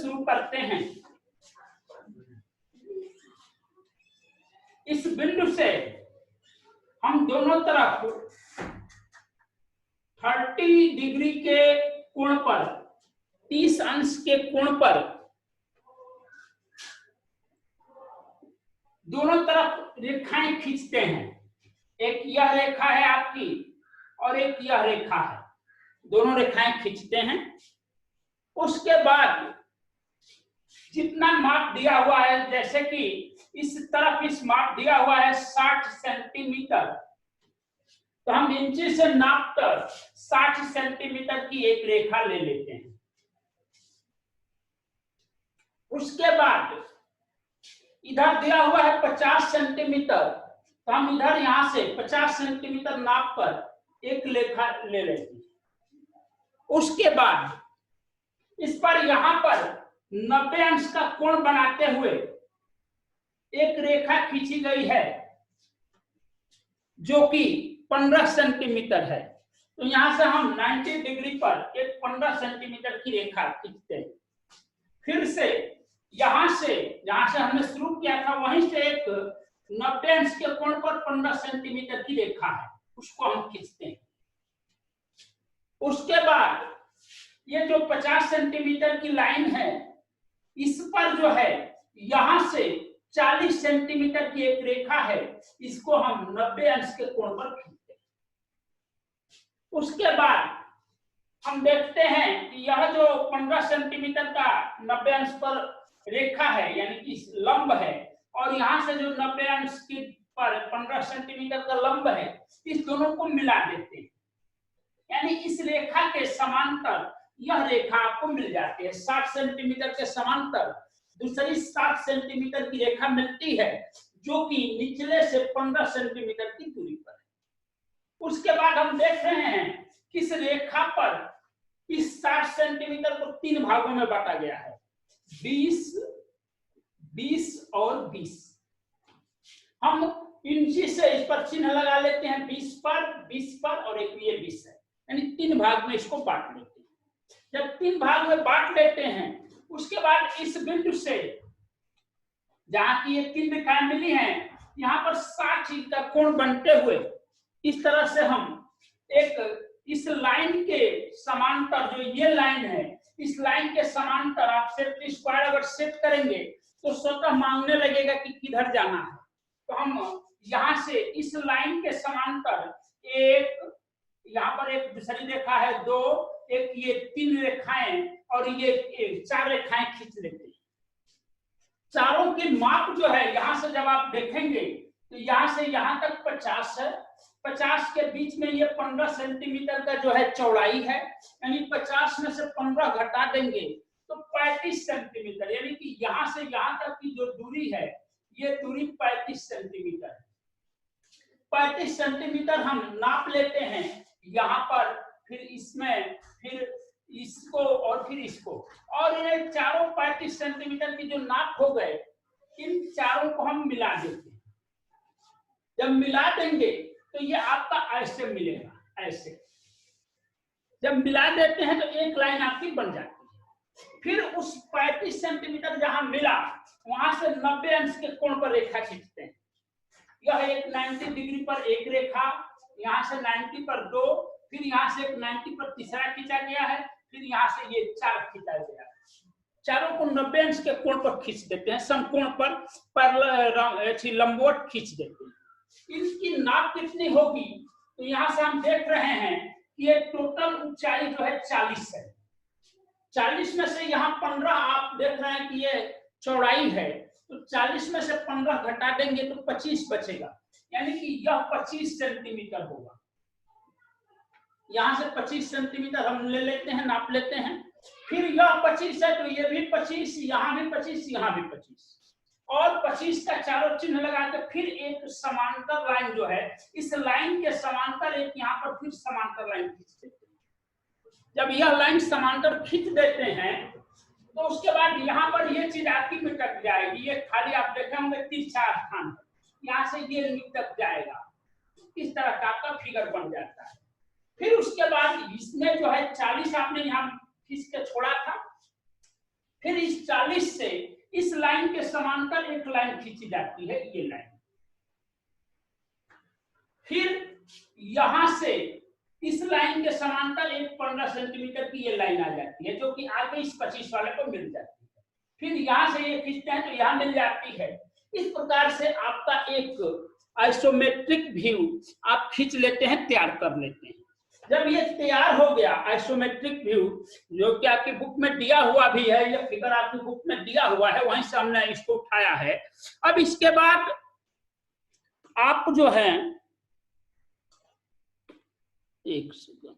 शुरू करते हैं। इस बिंदु से हम दोनों तरफ 30 डिग्री के कोण पर, 30 अंश के कोण पर दोनों तरफ रेखाएं खींचते हैं। एक यह रेखा है आपकी और एक यह रेखा है, दोनों रेखाएं खींचते हैं। उसके बाद जितना माप दिया हुआ है, जैसे कि इस तरफ इस माप दिया हुआ है 60 सेंटीमीटर, तो हम इंची से नाप कर 60 सेंटीमीटर की एक रेखा ले लेते हैं। उसके बाद इधर दिया हुआ है 50 सेंटीमीटर, तो हम इधर यहां से 50 सेंटीमीटर नाप कर एक रेखा ले लेते हैं। उसके बाद इस पर यहां पर 90 अंश का कोण बनाते हुए एक रेखा खींची गई है जो कि 15 सेंटीमीटर है। तो यहां से हम 90 डिग्री पर एक 15 सेंटीमीटर की रेखा खींचते हैं। फिर से यहां से जहां से हमने शुरू किया था वहीं से एक 90 अंश के कोण पर 15 सेंटीमीटर की रेखा है, उसको हम खींचते हैं। उसके बाद ये जो 50 सेंटीमीटर की लाइन है, इस पर जो है यहां से 40 सेंटीमीटर की एक रेखा है, इसको हम 90 अंश के कोण पर खींचते हैं। उसके बाद हम देखते हैं कि यह जो 15 सेंटीमीटर का 90 अंश पर रेखा है, यानी कि लंब है, और यहां से जो 90 अंश की पर 15 सेंटीमीटर का लंब है, इस दोनों को मिला देते हैं। यानी इस रेखा के समांतर यह रेखा आपको मिल जाती है। 60 सेंटीमीटर के समांतर दूसरी 60 सेंटीमीटर की रेखा मिलती है, जो कि निचले से 15 सेंटीमीटर की दूरी पर है। उसके बाद हम देख रहे हैं कि इस रेखा पर इस 60 सेंटीमीटर को 3 भागों में बांटा गया है, 20, 20 और 20। हम इंची से इस पर चिन्ह लगा लेते हैं, 20 पर और एक ये 20 है, यानी 3 भाग में इसको बांट लेते हैं। जब 3 भाग में बांट लेते हैं, उसके बाद इस बिंदु से जहां की ये 3 रेखाएं मिली हैं, यहाँ पर 60 का कोण बनते हुए इस तरह से हम एक इस लाइन के समांतर, जो ये लाइन है, इस लाइन के समांतर आप सेट स्क्वायर अगर सेट करेंगे तो स्वतः मांगने लगेगा कि किधर जाना है। तो हम यहां से इस लाइन के समांतर एक, यहाँ पर एक दूसरी रेखा है 2, एक ये 3 रेखाएं और ये 4 रेखाएं खींच लेते हैं। चारों की माप जो है, यहां से जब आप देखेंगे तो यहां से यहां तक 50 है, 50 के बीच में ये 15 सेंटीमीटर का जो है चौड़ाई है, यानी 50 में से 15 घटा देंगे तो 35 सेंटीमीटर, यानी कि यहां से यहां तक की जो दूरी है, ये दूरी 35 सेंटीमीटर है। 35 सेंटीमीटर हम नाप लेते हैं यहाँ पर, फिर इसमें, फिर इसको और फिर इसको, और ये चारों 35 सेंटीमीटर की जो नाप हो गए, इन चारों को हम मिला देते हैं। जब मिला देंगे तो ये आपका ऐसे मिलेगा, ऐसे जब मिला देते हैं तो एक लाइन आपकी बन जाती है। फिर उस 35 सेंटीमीटर जहां मिला, वहां से 90 अंश के कोण पर रेखा खींचते हैं। यह एक 90 डिग्री पर एक रेखा, यहाँ से 90 पर 2, फिर यहाँ से एक 90 पर तीसरा खींचा गया है, फिर यहाँ से ये 4 खींचा गया है। चारों को 90 अंश के कोण पर खींच देते हैं, समकोण पर लंबवत खींच देते हैं। इनकी नाप कितनी होगी, तो यहाँ से हम देख रहे हैं कि ये टोटल ऊंचाई जो है 40 है। 40 में से यहाँ 15 आप देख रहे हैं कि ये चौड़ाई है, तो 40 में से 15 घटा देंगे तो 25 बचेगा, यानी कि यह 25 सेंटीमीटर होगा। यहाँ से 25 सेंटीमीटर हम ले लेते हैं, नाप लेते हैं। फिर यह 25 है तो ये भी 25, यहाँ भी 25, यहाँ भी 25, और 25 का चारों चिन्ह लगा के फिर एक समांतर लाइन जो है, इस लाइन के समांतर एक यहाँ पर फिर समांतर लाइन खींच देते हैं। जब यह लाइन समांतर खींच देते हैं तो उसके बाद यहाँ पर ये चीज आपकी मिटक जाएगी। ये खाली आप देखे होंगे तिरछा स्थान, यहाँ से ये मिटक जाएगा। इस तरह का आपका फिगर बन जाता है। फिर उसके बाद इसमें जो है 40 आपने यहाँ खींच के छोड़ा था, फिर इस 40 से इस लाइन के समांतर एक लाइन खींची जाती है, ये लाइन। फिर यहां से इस लाइन के समांतर एक 15 सेंटीमीटर की ये लाइन आ जाती है, जो कि आगे इस 25 वाले को मिल जाती है। फिर यहां से ये खींचते हैं तो यहां मिल जाती है। इस प्रकार से आपका एक आइसोमेट्रिक व्यू आप खींच लेते हैं, तैयार कर लेते हैं। जब ये तैयार हो गया आइसोमेट्रिक व्यू, जो कि आपकी बुक में दिया हुआ भी है, ये फिगर आपकी बुक में दिया हुआ है, वहीं से हमने इसको उठाया है। अब इसके बाद आप जो है, एक सेकंड,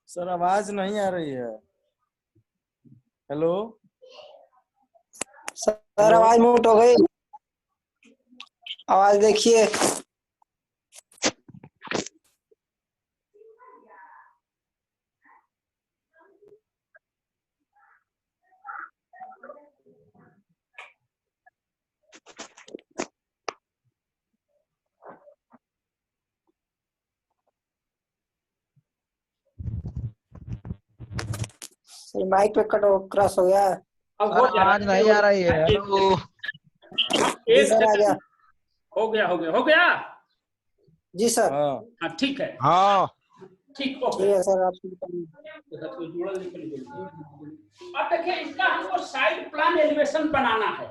सर आवाज नहीं आ रही है। हेलो सर, आवाज म्यूट हो गई। आवाज देखिए। सर माइक पे कट क्रॉस हो गया। अब हो गया, आवाज नहीं आ रही है। हेलो जी सर, आ गया। हो गया हो गया हो गया। जी सर। हाँ हाँ ठीक है, हाँ ठीक हो ठीक गया। है सर, आप अब देखिए, इसका हमको साइड प्लान एलिवेशन बनाना है।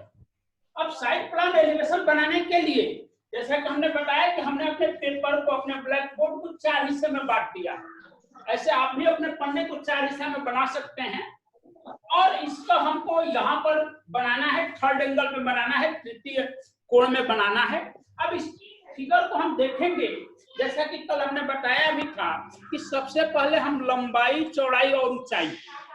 अब साइड प्लान एलिवेशन बनाने के लिए, जैसा कि हमने बताया कि हमने अपने पेपर को, अपने ब्लैक बोर्ड को 4 हिस्से में बांट दिया। ऐसे आप भी अपने पन्ने को 4 हिस्से में बना सकते हैं। और इसका हमको यहाँ पर बनाना है, थर्ड एंगल में बनाना है, तृतीय कोण में बनाना है। अब इस फिगर को हम देखेंगे, जैसा कि कल हमने बताया भी था कि सबसे पहले हम लंबाई, चौड़ाई और ऊंचाई,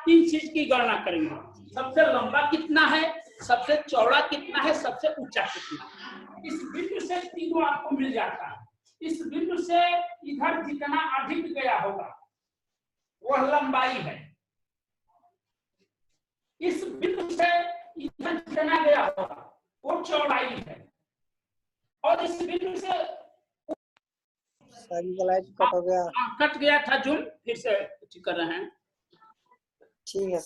3 चीज की गणना करेंगे। सबसे लंबा कितना है, सबसे चौड़ा कितना है, सबसे ऊंचा कितना है। इस बिंदु से तीनों आपको मिल जाता है। इस बिंदु से इधर जितना अधिक गया होगा वह लंबाई है। इस बिंदु से इधर जितना गया होगा वो चौड़ाई है। और इस बिंदु से लाइट कट हो गया। कट गया था, जूम फिर से ठीक कर रहे हैं। ठीक है।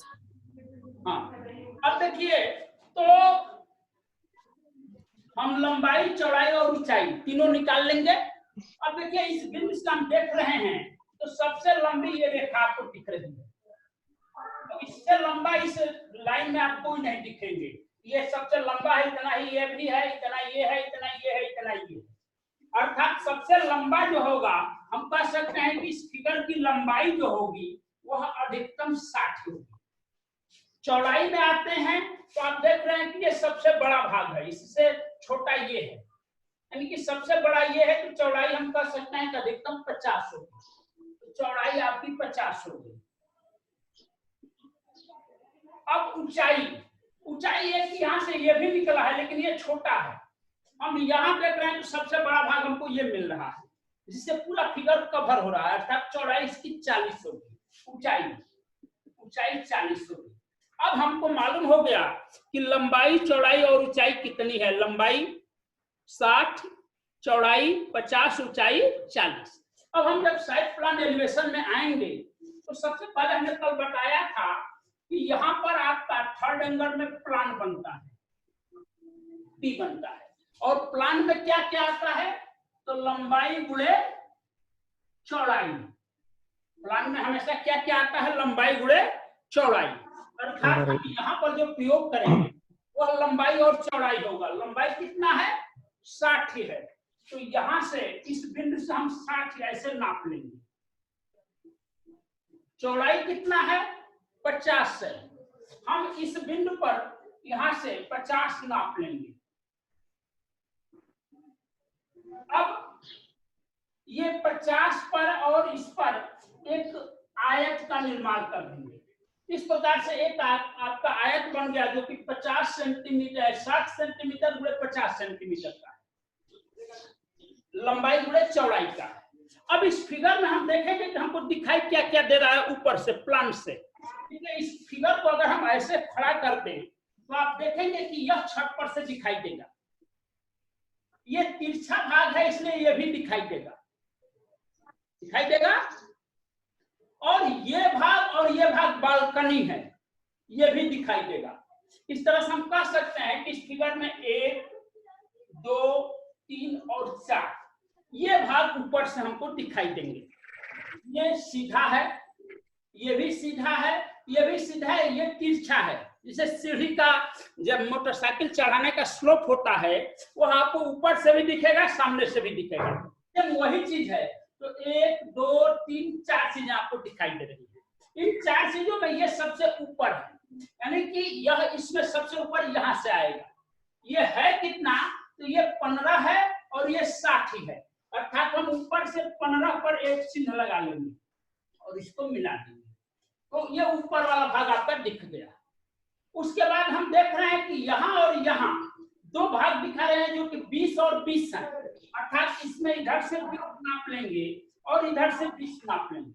हाँ, अब देखिए, तो हम लंबाई, चौड़ाई और ऊंचाई तीनों निकाल लेंगे। अब देखिए, इस बिंदु से हम देख रहे हैं तो सबसे लंबी ये रेखा आपको दिख रही है। तो इससे लंबा इस लाइन में आपको नहीं दिखेंगे। ये सबसे लंबा है, इतना ही ये भी है, इतना ये है, इतना ये है, इतना ये। अर्थात सबसे लंबा जो होगा, हम कह सकते हैं कि इस फिगर की लंबाई जो होगी वह अधिकतम 60 होगी। चौड़ाई में आते हैं तो आप देख रहे हैं कि ये सबसे बड़ा भाग है, इससे छोटा ये है, यानी कि सबसे बड़ा ये है, तो चौड़ाई हम कह सकते हैं कि अधिकतम 50 होगी। तो चौड़ाई आपकी 50 होगी। अब ऊंचाई, ऊंचाई है कि यहाँ से ये भी निकला है लेकिन ये छोटा है। हम यहाँ देख रहे हैं तो सबसे बड़ा भाग हमको ये मिल रहा है, जिससे पूरा फिगर कवर हो रहा है। अर्थात चौड़ाई इसकी 40 होगी, ऊंचाई 40 होगी। अब हमको मालूम हो गया कि लंबाई, चौड़ाई और ऊंचाई कितनी है। लंबाई 60, चौड़ाई 50, ऊंचाई 40। अब हम जब साइड प्लान एलिवेशन में आएंगे तो सबसे पहले हमने कल बताया था कि यहाँ पर आपका थर्ड एंगल में प्लान बनता है, P बनता है। और प्लान में क्या क्या आता है, तो लंबाई गुणे चौड़ाई। प्लान में हमेशा क्या क्या आता है, लंबाई गुणे चौड़ाई। अर्थात हम यहाँ पर जो प्रयोग करेंगे वह लंबाई और चौड़ाई होगा। लंबाई कितना है, 60 है, तो यहाँ से इस बिंदु से हम 60 ऐसे नाप लेंगे। चौड़ाई कितना है, 50 है, हम इस बिंदु पर यहाँ से 50 नाप लेंगे। अब ये 50 पर और इस पर एक आयत का निर्माण कर देंगे। इस प्रकार से एक आपका आयत बन गया जो कि 50 सेंटीमीटर है, 60 सेंटीमीटर गुणे 50 सेंटीमीटर का है, लंबाई गुणे चौड़ाई का है। अब इस फिगर में हम देखेंगे कि हमको दिखाई क्या क्या दे रहा है ऊपर से प्लान से। इस फिगर को अगर हम ऐसे खड़ा कर दें तो आप देखेंगे कि यह छत पर से दिखाई देगा। ये तिरछा भाग है इसलिए यह भी दिखाई देगा, और ये भाग बालकनी है, ये भी दिखाई देगा। इस तरह से हम कह सकते हैं कि इस फिगर में 1, 2, 3 और 4 ये भाग ऊपर से हमको दिखाई देंगे। ये सीधा है, ये भी सीधा है, ये भी सीधा है, ये तिरछा है। जैसे सीढ़ी का जब मोटरसाइकिल चढ़ाने का स्लोप होता है वो आपको ऊपर से भी दिखेगा, सामने से भी दिखेगा। जब वही चीज है तो 1, 2, 3, 4 चीजें आपको दिखाई दे रही है। इन 4 चीजों में ये सबसे ऊपर है, यानी कि यह इसमें सबसे ऊपर यहां से आएगा। ये है कितना, तो ये 15 है और ये 60 ही है, अर्थात हम ऊपर से 15 पर एक चिन्ह लगा लेंगे और इसको मिला देंगे तो ये ऊपर वाला भाग आपका दिख गया। उसके बाद हम देख रहे हैं कि यहाँ और यहाँ दो भाग दिखा रहे हैं जो कि 20 और 20 है, अर्थात इसमें इधर से 20 नाप लेंगे और इधर से 20 नाप लेंगे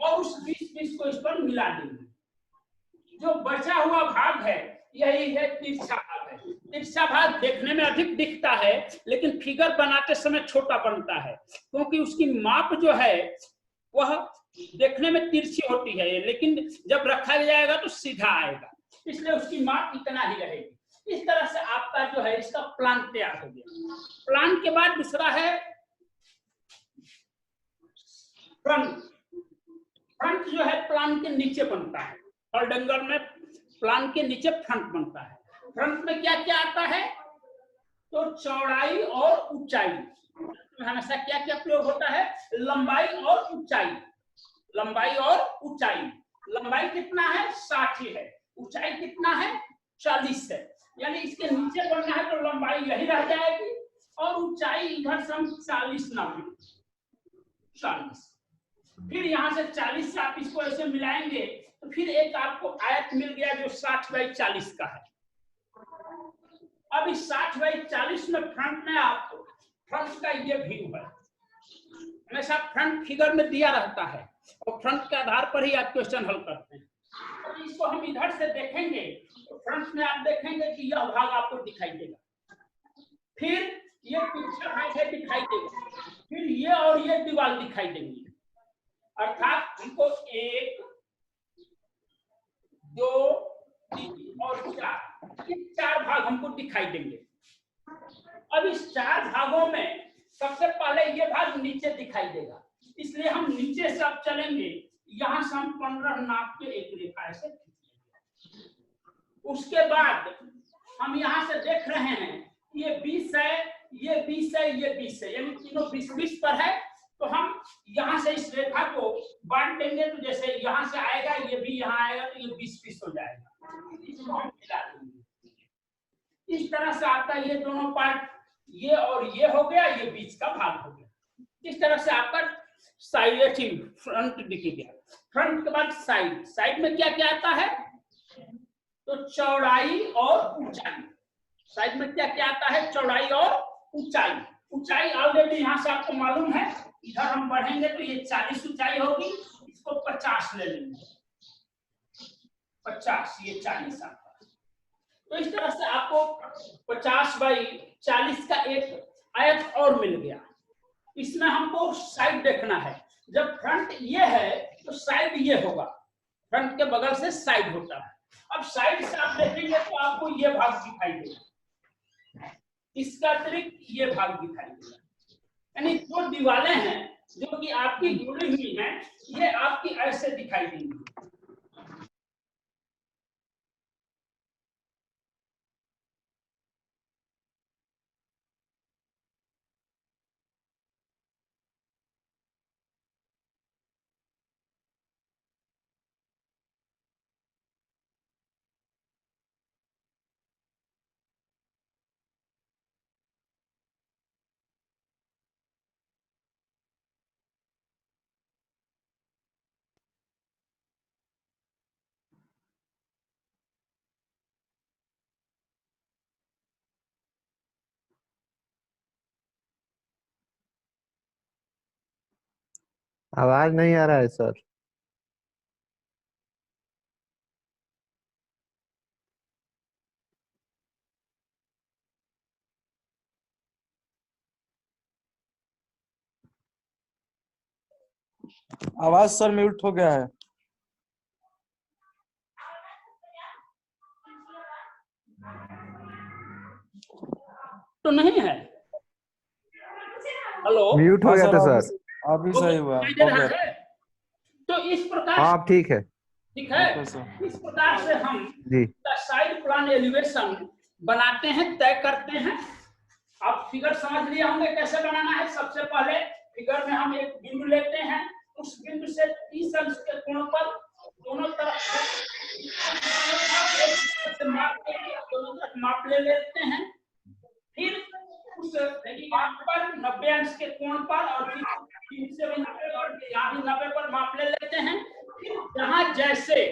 और उस 20 को इस पर मिला देंगे। जो बचा हुआ भाग है यही है तिरछा भाग है। तिरछा भाग देखने में अधिक दिखता है लेकिन फिगर बनाते समय छोटा बनता है, क्योंकि उसकी माप जो है वह देखने में तिरछी होती है लेकिन जब रखा जाएगा तो सीधा आएगा, इसलिए उसकी माप इतना ही रहेगी। इस तरह से आपका जो है इसका प्लान तैयार हो गया। प्लान के बाद दूसरा है फ्रंट। फ्रंट जो है प्लान के नीचे बनता है, थर्ड एंगल में प्लान के नीचे फ्रंट बनता है। फ्रंट में क्या क्या आता है, तो चौड़ाई और ऊंचाई। हमेशा क्या क्या प्रयोग होता है, लंबाई और ऊंचाई। लंबाई और ऊंचाई, लंबाई कितना है 60 है, ऊंचाई कितना है 40 है, यानी इसके नीचे बढ़ना है तो लंबाई यही रह जाएगी और ऊंचाई इधर से हम 40 नापेंगे, 40। फिर यहाँ से 40 से आप इसको ऐसे मिलाएंगे तो फिर एक आपको आयत मिल गया जो 60/40 का है। अब इस 60/40 में फ्रंट में आपको फ्रंट का ये व्यू है, हमेशा फ्रंट फिगर में दिया रहता है और फ्रंट के आधार पर ही आप क्वेश्चन हल करते हैं। और इसको हम इधर से देखेंगे तो फ्रंट में आप देखेंगे कि यह भाग आपको दिखाई देगा, फिर ये पीछे भाग है दिखाई देगा, फिर ये और ये दीवार दिखाई देंगी, अर्थात हमको 1, 2, 3 और 4 ये 4 भाग हमको दिखाई देंगे। अब इस 4 भागों में सबसे पहले ये भाग नीचे दिखाई देगा, इसलिए हम नीचे से अब चलेंगे, यहां से हम 15 नाप के एक रेखा ऐसे खींचेंगे। उसके बाद हम यहां से देख रहे हैं ये 20 है, ये 20 है, ये 20 है, यानी तीनों 20-20 पर है, तो हम यहां से इस रेखा को बांट देंगे, तो जैसे यहां से आएगा ये भी यहां आएगा तो ये 20-20 हो जाएगा, इसको हम मिला देंगे। इस तरह से आपका ये दोनों पार्ट ये और ये हो गया, ये बीच का भाग हो गया। इस तरह से आपका साइड फ्रंट दिख गया। फ्रंट के बाद साइड, साइड में क्या क्या आता है, तो चौड़ाई और ऊंचाई। साइड में क्या क्या आता है, चौड़ाई और ऊंचाई। ऊंचाई ऑलरेडी यहाँ से आपको मालूम है, इधर हम बढ़ेंगे तो ये 40 ऊंचाई होगी, इसको 50 ले लेंगे, 50 ये 40 आपका। तो इस तरह से आपको 50/40 का एक आयत और मिल गया। इसमें हमको साइड देखना है, जब फ्रंट ये है तो साइड ये होगा, फ्रंट के बगल से साइड होता है। अब साइड से आप देखेंगे तो आपको ये भाग दिखाई देगा, इसका अतिरिक्त ये भाग दिखाई देगा, यानी जो दीवारें हैं जो कि आपकी जुड़ी हुई हैं ये आपकी ऐसे दिखाई देंगी। आवाज नहीं आ रहा है सर। आवाज सर म्यूट हो गया है। तो नहीं है। हेलो, म्यूट हो हाँ गया सर, था अभी सर। अभी सही हुआ, सुनाई दे हो रहा गया। है। तो इस प्रकार हाँ से, अब ठीक है। ठीक है, ओके सर। इस प्रकार से हम जी साइड प्लान एलिवेशन बनाते हैं, तय करते हैं। आप फिगर समझ लिए होंगे कैसे बनाना है। सबसे पहले फिगर में हम एक बिंदु लेते हैं, उस बिंदु से 30 अंश के कोण पर दोनों तरफ से दोनों तरफ माप ले लेते हैं। फिर उस माप पर 90 अंश के कोण पर और फिर 3 से भी 90 और यहाँ भी 90 पर माप ले लेते हैं। फिर जहां जैसे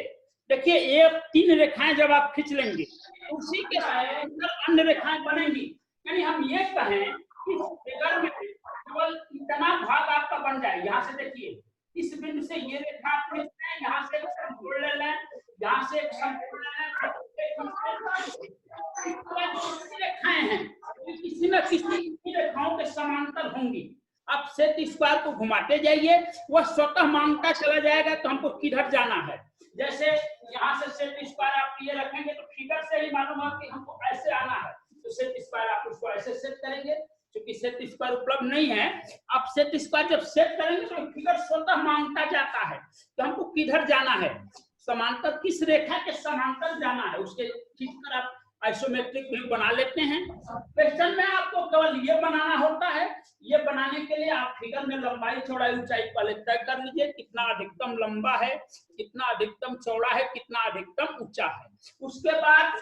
देखिए ये 3 रेखाएं जब आप खींच लेंगे उसी के अंदर अन्य रेखाएं बनेंगी। यानी हम ये कहें कि फिगर में केवल इतना भाग आपका बन जाए। यहाँ से देखिए इस बिंदु से ये रेखा खींचते हैं, यहाँ से एक समकोण ले लें, यहाँ से एक समकोण ले लें, रेखाएं हैं किसी न किसी रेखाओं के समांतर होंगी। आप सेट स्क्वायर को घुमाते जाइए, वह स्वतः मांगता चला जाएगा तो हमको किधर जाना है। जैसे यहाँ से सेट स्क्वायर आप ये रखेंगे तो फिगर से ही मालूम है कि हमको ऐसे आना है, तो सेट स्क्वायर आप उसको ऐसे सेट करेंगे। क्योंकि सेट स्क्वायर उपलब्ध नहीं है, आप सेट स्क्वायर जब सेट करेंगे तो फिगर स्वतः मांगता जाता है तो हमको किधर जाना है, समांतर किस रेखा के समांतर जाना है, उसके खींचकर आप आइसोमेट्रिक व्यू बना लेते हैं। क्वेश्चन में आपको केवल ये बनाना होता है। ये बनाने के लिए आप फिगर में लंबाई चौड़ाई ऊंचाई पहले तय कर लीजिए, कितना अधिकतम लंबा है, कितना अधिकतम चौड़ा है, कितना अधिकतम ऊंचा है। उसके बाद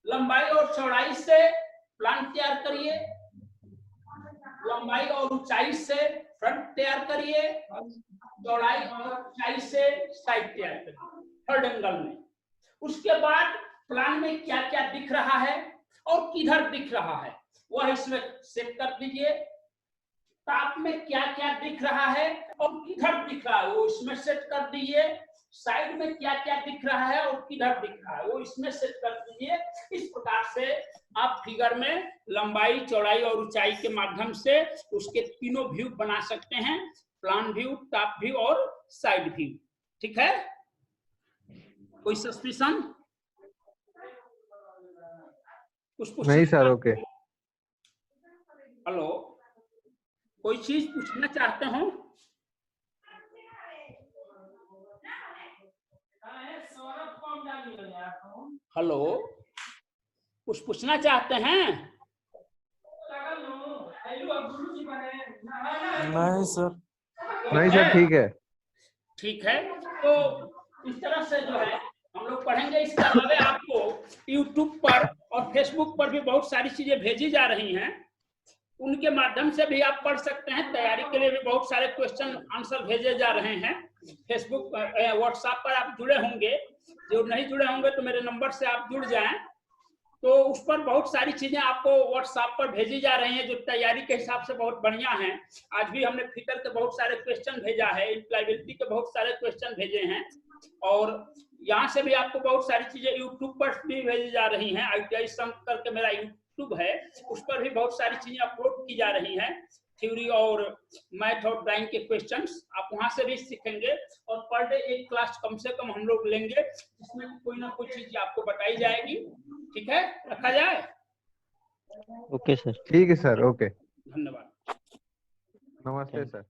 लंबाई और चौड़ाई से प्लान तैयार करिए, लंबाई और ऊंचाई से फ्रंट तैयार करिए, चौड़ाई और ऊंचाई से साइड तैयार करिए थर्ड एंगल में। उसके बाद प्लान में क्या क्या दिख रहा है और किधर दिख रहा है वह इसमें सेट कर दीजिए। टॉप में क्या क्या दिख रहा है और किधर दिख रहा है वो इसमें सेट कर दीजिए। साइड में क्या क्या दिख रहा है और किधर दिख रहा है वो इसमें सेट कर दीजिए। इस प्रकार से आप फिगर में लंबाई चौड़ाई और ऊंचाई के माध्यम से उसके तीनों व्यू बना सकते हैं, प्लान व्यू, टॉप व्यू और साइड व्यू। ठीक है, कोई सस्पिशन? कुछ नहीं सर, ओके। हेलो, कोई चीज पूछना चाहते हो? हेलो, कुछ पूछना चाहते हैं? नहीं सर। नहीं सर, ठीक है। ठीक है, तो इस तरह से जो है हम लोग पढ़ेंगे। इसके अलावा आपको YouTube पर और Facebook पर भी बहुत सारी चीजें भेजी जा रही हैं, उनके माध्यम से भी आप पढ़ सकते हैं। तैयारी के लिए भी बहुत सारे क्वेश्चन आंसर भेजे जा रहे हैं। फेसबुक व्हाट्सएप पर आप जुड़े होंगे, जो नहीं जुड़े होंगे तो मेरे नंबर से आप जुड़ जाएं, तो उस पर बहुत सारी चीजें आपको व्हाट्सएप पर भेजी जा रही हैं जो तैयारी के हिसाब से बहुत बढ़िया हैं। आज भी हमने फिगर के बहुत सारे क्वेश्चन भेजा है, इम्प्लॉयबिलिटी के बहुत सारे क्वेश्चन भेजे हैं, और यहाँ से भी आपको बहुत सारी चीजें यूट्यूब पर भी भेजी जा रही हैं। ITI संघ करके मेरा यूट्यूब है, उस पर भी बहुत सारी चीजें अपलोड की जा रही हैं, थ्योरी और मैथ और ड्राइंग के क्वेश्चंस आप वहां से भी सीखेंगे। और पर डे एक क्लास कम से कम हम लोग लेंगे जिसमें कोई ना कोई चीज आपको बताई जाएगी। ठीक है, रखा जाए? Okay sir. ठीक है सर, ओके। धन्यवाद। नमस्ते सर।